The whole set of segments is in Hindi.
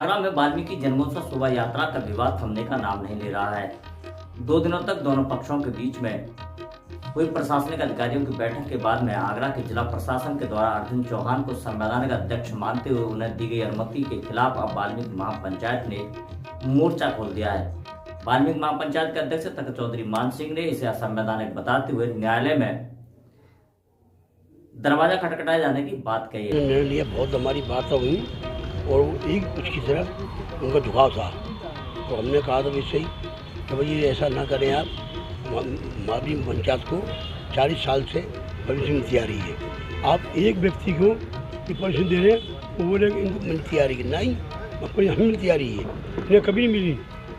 आगरा में वाल्मीकि जन्मोत्सव शोभा यात्रा का विवाद थमने का नाम नहीं ले रहा है। 2 दिनों तक दोनों पक्षों के बीच में हुई प्रशासनिक अधिकारियों की बैठक के बाद में आगरा के जिला प्रशासन के द्वारा अर्जुन चौहान को संवैधानिक अध्यक्ष मानते हुए उन्हें दी गई अनुमति के खिलाफ अब वाल्मीकि महापंचायत ने मोर्चा खोल दिया है। वाल्मीकि महापंचायत के अध्यक्ष तखत चौधरी मान सिंह ने इसे असंवैधानिक बताते हुए न्यायालय में दरवाजा खटखटाए जाने की बात कही है। निर्णय लिया, बहुत हमारी बात हुई और एक उसकी तरफ उनका झुकाव था, तो हमने कहा था वैसे ही कि भाई ऐसा ना करें आप। हमारी पंचायत को 40 साल से परमिशन मिलती आ रही है, आप एक व्यक्ति को परमिशन दे रहे हैं, वो बोले इनको मिलती आ रही है, नहीं हमें मिलती आ रही है, इन्हें कभी नहीं मिली।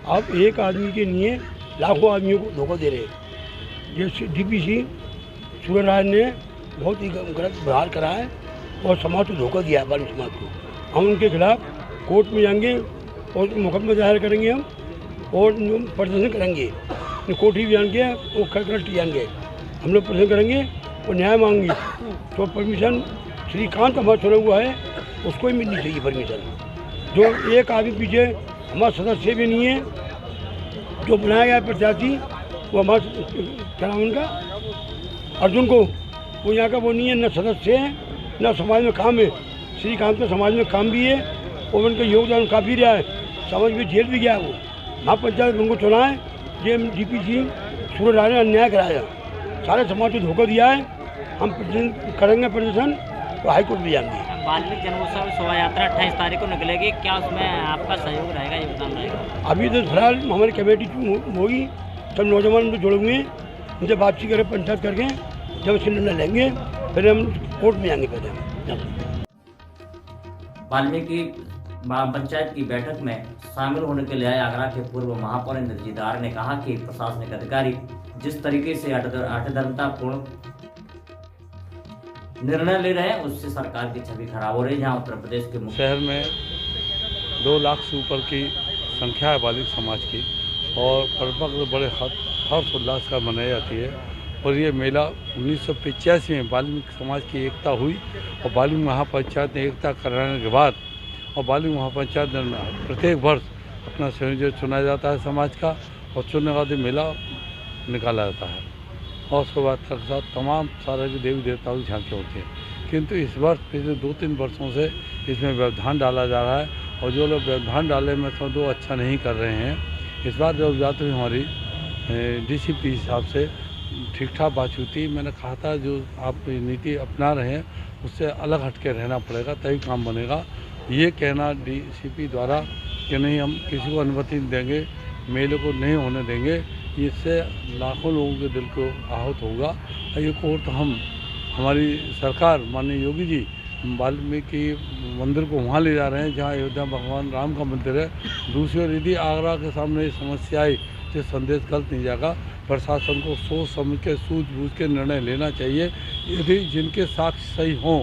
आप एक आदमी के लिए लाखों आदमियों को धोखा दे रहे हैं। ये डीपीसी सूर्यराज ने बहुत ही गलत व्यवहार करा है और समाज को धोखा दिया है। वाल्मीकि समाज को हम उनके खिलाफ कोर्ट में जाएंगे और मुकदमा दायर करेंगे हम और प्रदर्शन करेंगे, कोर्ट ही जाएंगे और कलेक्टर जाएंगे, हम लोग प्रदर्शन करेंगे और न्याय मांगेंगे। तो परमिशन श्रीकांत हमारा चुना हुआ है, उसको ही मिलनी चाहिए परमिशन। जो एक आदमी पीछे हमारा सदस्य भी नहीं है, जो बनाया गया प्रत्याशी वो हमारा क्या नाम उनका अर्जुन को, वो यहाँ का वो नहीं है, न सदस्य है न समाज में काम है। श्रीकांत का समाज में काम भी है और उनका योगदान काफ़ी रहा है, समाज में जेल भी गया है। वो महापंचायत उनको चुना है, ये डीपीसी सूर्यराज ने अन्याय कराया, सारे समाज को धोखा दिया है। हम प्रदर्शन करेंगे, प्रदर्शन तो हाईकोर्ट भी जाएंगे। वाल्मीकि जन्मोत्सव शोभा यात्रा 28 तारीख को निकलेगी, क्या उसमें आपका सहयोग रहेगा, योगदान रहेगा? अभी तो फिलहाल हमारी कमेटी होगी, सब नौजवान लोग जुड़े हुए हैं, उनसे बातचीत करें पंचायत करके, जब उसके निर्णय लेंगे फिर हम कोर्ट में जाएंगे। पहले वाल्मीकि पंचायत की बैठक में शामिल होने के लिए आए आगरा के पूर्व महापौर इंद्रजीत आर्य ने कहा कि प्रशासनिक अधिकारी जिस तरीके से अठधर्मतापूर्ण निर्णय ले रहे हैं उससे सरकार की छवि खराब हो रही है। जहां उत्तर प्रदेश के शहर में 2 लाख से ऊपर की संख्या है वाल्मीकि समाज की और पर्व बड़े हर्ष उल्लास का मनाई जाती है। और ये मेला 1985 में वाल्मीकि समाज की एकता हुई और वाल्मीकि महापंचायत ने एकता कराने के बाद और वाल्मीकि महापंचायत ने प्रत्येक वर्ष अपना संयोजक चुना जाता है समाज का और चुनने के बाद मेला निकाला जाता है और उसके बाद के साथ तमाम सारे देवी देवताओं की झांकियाँ होती हैं। किंतु इस वर्ष पिछले 2-3 वर्षों से इसमें व्यवधान डाला जा रहा है और जो लोग व्यवधान डाले में तो दो अच्छा नहीं कर रहे हैं। इस बार जब जाते हुए हमारी डीसीपी हिसाब से ठीक ठाक बात हुई थी, मैंने कहा था जो आप नीति अपना रहे हैं उससे अलग हटके रहना पड़ेगा तभी काम बनेगा। ये कहना डीसीपी द्वारा कि नहीं हम किसी को अनुमति नहीं देंगे, मेले को नहीं होने देंगे, इससे लाखों लोगों के दिल को आहत होगा। ये कोर्ट हम हमारी सरकार माननीय योगी जी वाल्मीकि मंदिर को वहाँ ले जा रहे हैं जहाँ अयोध्या भगवान राम का मंदिर है। दूसरी ओर यदि आगरा के सामने ये समस्या आई तो संदेश गलत नहीं जाएगा। प्रशासन को सोच समझ के सूझबूझ के निर्णय लेना चाहिए। यदि जिनके साक्ष्य सही हों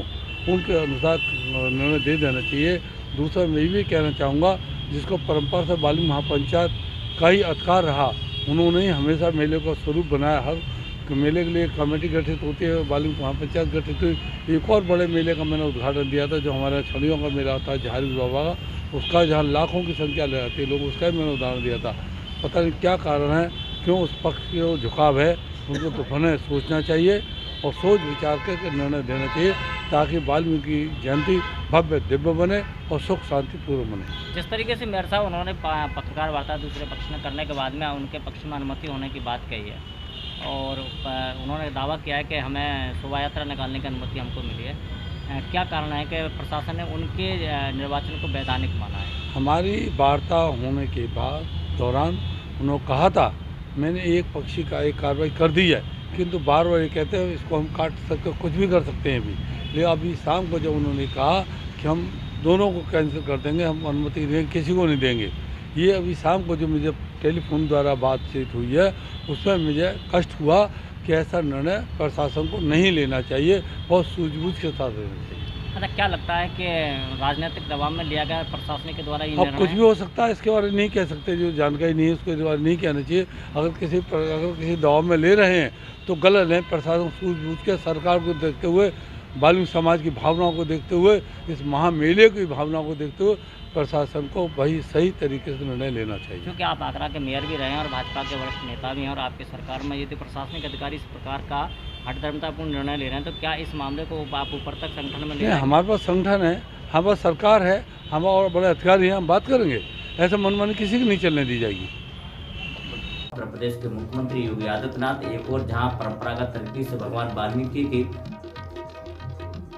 उनके अनुसार निर्णय दे देना चाहिए। दूसरा मैं ये भी कहना चाहूँगा जिसको परंपरा से वाल्मीकि महापंचायत का ही अधिकार रहा, उन्होंने ही हमेशा मेले का स्वरूप बनाया। हर मेले के लिए कमेटी गठित होती है, वाल्मीकि महापंचायत गठित हुई। एक और बड़े मेले का मैंने उद्घाटन दिया था जो हमारे छड़ियों का मेला होता है झारी बाबा का, उसका जहाँ लाखों की संख्या ले जाती है लोग, उसका भी मैंने उदाहरण दिया था। पता नहीं क्या कारण है, क्यों उस पक्ष का झुकाव है, उनको तो पुनः सोचना चाहिए और सोच विचार करके निर्णय देना चाहिए ताकि वाल्मीकि जयंती भव्य दिव्य बने और सुख शांतिपूर्ण बने। जिस तरीके से मेयर साहब उन्होंने पत्रकार वार्ता दूसरे पक्ष में करने के बाद में उनके पक्ष में अनुमति होने की बात कही है और उन्होंने दावा किया है कि हमें शोभा यात्रा निकालने की अनुमति हमको मिली है, क्या कारण है कि प्रशासन ने उनके निर्वाचन को वैधानिक माना है? हमारी वार्ता होने के बाद दौरान उन्होंने कहा था मैंने एक पक्षी का एक कार्रवाई कर दी है, किंतु बार बार ये कहते हैं इसको हम काट सकते कुछ भी कर सकते हैं अभी। लेकिन अभी शाम को जब उन्होंने कहा कि हम दोनों को कैंसिल कर देंगे, हम अनुमति देंगे, किसी को नहीं देंगे, ये अभी शाम को जो मुझे टेलीफोन द्वारा बातचीत हुई है उसमें मुझे कष्ट हुआ कि ऐसा निर्णय प्रशासन को नहीं लेना चाहिए, बहुत सूझबूझ के साथ लेना चाहिए। अच्छा, क्या लगता है कि राजनीतिक दबाव में लिया गया प्रशासन के द्वारा ये अब कुछ भी हो सकता है, इसके बारे में नहीं कह सकते, जो जानकारी नहीं है उसके बारे में नहीं कहना चाहिए। अगर किसी दबाव में ले रहे हैं तो गलत है। प्रशासन सूझबूझ के सरकार को देखते हुए वाल्मीकि समाज की भावनाओं को देखते हुए, इस महामेले की भावनाओं को देखते हुए प्रशासन को वही सही तरीके से निर्णय लेना चाहिए। क्योंकि आप आगरा के मेयर भी रहे हैं और भाजपा के वरिष्ठ नेता भी हैं और आपकी सरकार में यदि प्रशासनिक अधिकारी इस प्रकार का हठधर्मतापूर्ण निर्णय ले रहे हैं तो क्या इस मामले को आप ऊपर तक संगठन में ले नहीं, हमारे पास संगठन है, हमारे पास सरकार है, हमारे और बड़े अधिकारी हैं, हम बात करेंगे। ऐसा मनमानी किसी की नहीं चलने दी जाएगी। उत्तर प्रदेश के मुख्यमंत्री योगी आदित्यनाथ एक और जहां परंपरागत तरीके से भगवान वाल्मीकि की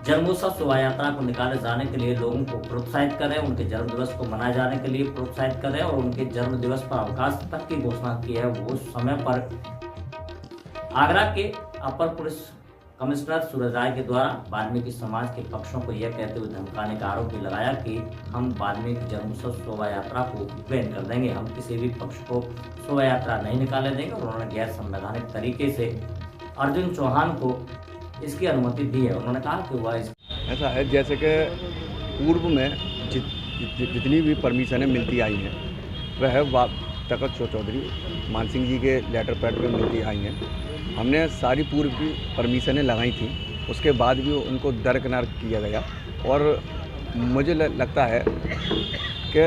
जन्मोत्सव शोभा यात्रा को निकाले जाने के लिए लोगों को प्रोत्साहित करें, उनके जन्म दिवस को मनाए जाने के लिए प्रोत्साहित करें और उनके जन्म दिवस पर अवकाश तक की घोषणा की है। वो समय पर आगरा के अपर पुलिस कमिश्नर सूरज राय के द्वारा वाल्मीकि समाज के पक्षों को यह कहते हुए धमकाने का आरोप भी लगाया कि हम वाल्मीकि जन्मोत्सव शोभा यात्रा को बैन कर देंगे, हम किसी भी पक्ष को शोभा यात्रा नहीं निकाले देंगे। और उन्होंने गैर संवैधानिक तरीके से अर्जुन चौहान को इसकी अनुमति दी है। उन्होंने कहा कि वह ऐसा है जैसे कि पूर्व में जितनी भी परमिशनें मिलती आई हैं वह तखत चौधरी मान सिंह जी के लेटर पैड पर मिलती आई हैं। हमने सारी पूर्व की परमिशनें लगाई थी, उसके बाद भी उनको दरकिनार किया गया और मुझे लगता है कि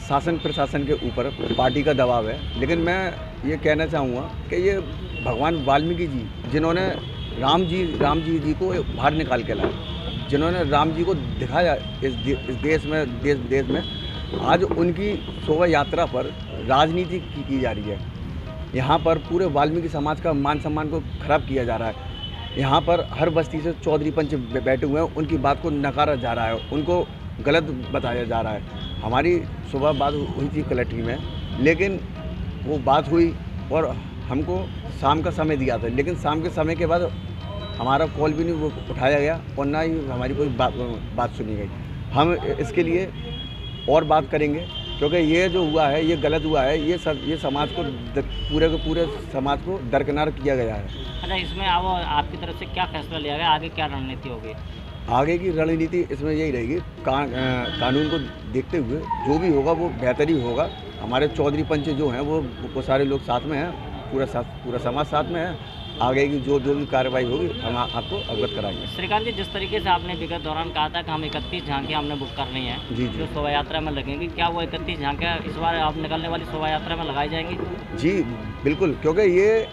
शासन प्रशासन के ऊपर पार्टी का दबाव है। लेकिन मैं ये कहना चाहूँगा कि ये भगवान वाल्मीकि जी जिन्होंने राम जी को बाहर निकाल के लाए, जिन्होंने राम जी को दिखाया इस देश में, आज उनकी शोभा यात्रा पर राजनीति की जा रही है। यहाँ पर पूरे वाल्मीकि समाज का मान सम्मान को खराब किया जा रहा है। यहाँ पर हर बस्ती से चौधरी पंच बैठे हुए हैं, उनकी बात को नकारा जा रहा है, उनको गलत बताया जा रहा है। हमारी सुबह बात हुई थी कलेक्ट्री में, लेकिन वो बात हुई और हमको शाम का समय दिया था, लेकिन शाम के समय के बाद हमारा कॉल भी नहीं उठाया गया और ना ही हमारी कोई बात सुनी गई। हम इसके लिए और बात करेंगे क्योंकि ये जो हुआ है ये गलत हुआ है, ये समाज को पूरे के पूरे समाज को दरकिनार किया गया है। अच्छा, इसमें अब आपकी तरफ से क्या फैसला लिया गया, आगे क्या रणनीति होगी? आगे की रणनीति इसमें यही रहेगी, कानून को देखते हुए जो भी होगा वो बेहतर ही होगा। हमारे चौधरी पंच जो हैं वो सारे लोग साथ में हैं, पूरा समाज साथ में है। आगे की जो भी कार्रवाई होगी हम आपको अवगत कराएंगे। श्रीकांत जी, जिस तरीके से आपने विगत दौरान कहा था कि हम 31 झांकियाँ हमने बुक करनी है जी जो शोभा यात्रा में लगेंगी, क्या वो 31 झांकियाँ इस बार आप निकलने वाली शोभा यात्रा में लगाई जाएंगी? जी बिल्कुल, क्योंकि ये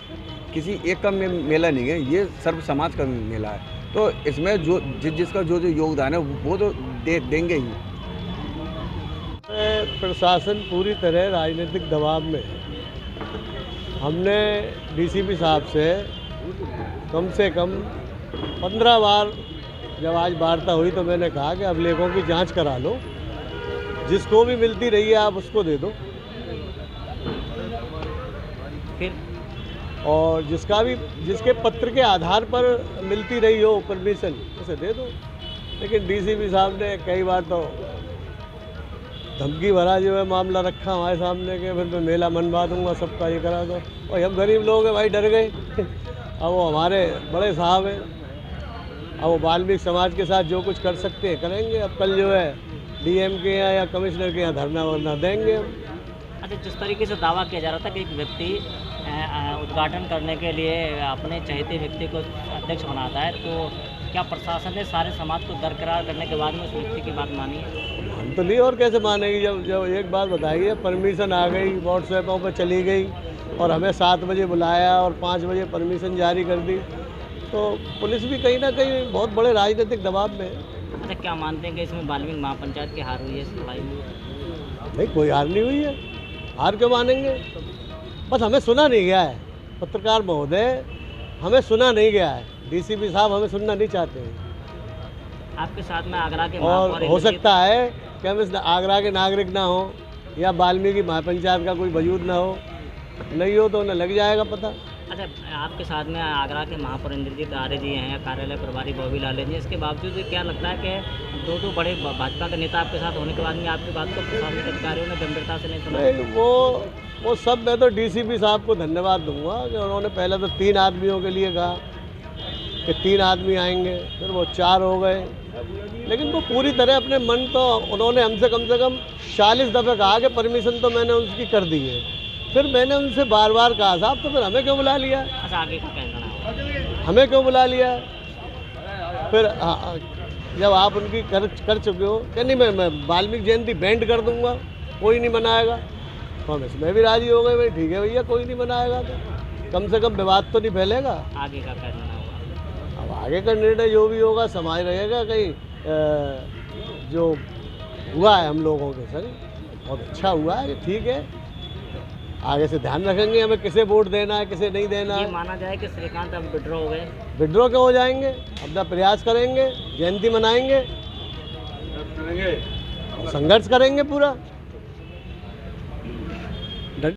किसी एक का मेला नहीं है, ये सर्व समाज का मेला है। तो इसमें जो जिसका जो योगदान है वो तो देंगे ही। प्रशासन पूरी तरह राजनीतिक दबाव में है। हमने डीसीपी साहब से कम 15 बार जब आज वार्ता हुई तो मैंने कहा कि अभिलेखों की जांच करा लो, जिसको भी मिलती रही है आप उसको दे दो, फिर और जिसके पत्र के आधार पर मिलती रही हो परमिशन उसे दे दो। लेकिन डीसीपी साहब ने कई बार तो धमकी भरा जो है मामला रखा हमारे सामने के फिर मैं मेला मनवा दूंगा, सबका ये करा दो। और हम गरीब लोग हैं भाई, डर गए। अब वो हमारे बड़े साहब हैं, अब वो वाल्मीकि समाज के साथ जो कुछ कर सकते हैं करेंगे। अब कल जो है डीएम के यहाँ या कमिश्नर के यहाँ धरना वरना देंगे हम। अच्छा, जिस तरीके से दावा किया जा रहा था कि एक व्यक्ति उद्घाटन करने के लिए अपने चहेते व्यक्ति को अध्यक्ष बनाता है, तो क्या प्रशासन ने सारे समाज को दरकिनार करने के बाद में उस व्यक्ति की बात मानी है? हम तो नहीं, और कैसे मानेगी? जब एक बात बताइए, परमिशन आ गई, व्हाट्सएपों पर चली गई और हमें 7 बजे बुलाया और 5 बजे परमिशन जारी कर दी, तो पुलिस भी कहीं ना कहीं बहुत बड़े राजनीतिक दबाव में है। अच्छा, क्या मानते हैं कि इसमें वाल्मीकि महापंचायत की हार हुई है इस लड़ाई में? नहीं, कोई हार नहीं हुई है। हार क्यों मानेंगे? बस हमें सुना नहीं गया है। पत्रकार महोदय, हमें सुना नहीं गया है। डीसीपी साहब हमें सुनना नहीं चाहते हैं। आपके साथ में आगरा के और हो सकता है कि हम इस आगरा के नागरिक ना हो या वाल्मीकि महापंचायत का कोई वजूद ना हो, नहीं हो तो उन्हें लग जाएगा पता। अच्छा, आपके साथ में आगरा के महापौर इंद्रजीत आर्य जी हैं या कार्यालय प्रभारी बॉबी लाल जी, इसके बावजूद भी क्या लगता है कि दो बड़े भाजपा के नेता आपके साथ होने के बाद में आपकी बात को प्रशासनिक अधिकारियों ने गंभीरता से नहीं सुना? नहीं, वो सब मैं तो डीसीपी साहब को धन्यवाद दूंगा कि उन्होंने पहले तो 3 आदमियों के लिए कहा कि 3 आदमी आएंगे, फिर वो 4 हो गए। लेकिन वो पूरी तरह अपने मन, तो उन्होंने हमसे कम से कम 40 दफ़े कहा कि परमिशन तो मैंने उसकी कर दी है। फिर मैंने उनसे बार बार कहा साहब तो फिर हमें क्यों बुला लिया? अच्छा, आगे का कहना है, हमें क्यों बुला लिया? फिर जब आप उनकी कर चुके हो कि नहीं मैं वाल्मीकि जयंती बैंड कर दूंगा, कोई नहीं मनाएगा, तो हम इसमें भी राजी हो गए। भाई ठीक है भैया, कोई नहीं मनाएगा तो कम से कम विवाद तो नहीं फैलेगा। आगे का क्या निर्णय होगा? अब आगे का निर्णय जो भी होगा समाज रहेगा। कहीं जो हुआ है हम लोगों के संग बहुत अच्छा हुआ है, ठीक है। आगे से ध्यान रखेंगे हमें किसे वोट देना है, किसे नहीं देना ये है। माना जाए कि श्रीकांत अब विड्रॉ हो गए? विड्रॉ क्यों हो जाएंगे, अपना प्रयास करेंगे, जयंती मनाएंगे, संघर्ष करेंगे पूरा।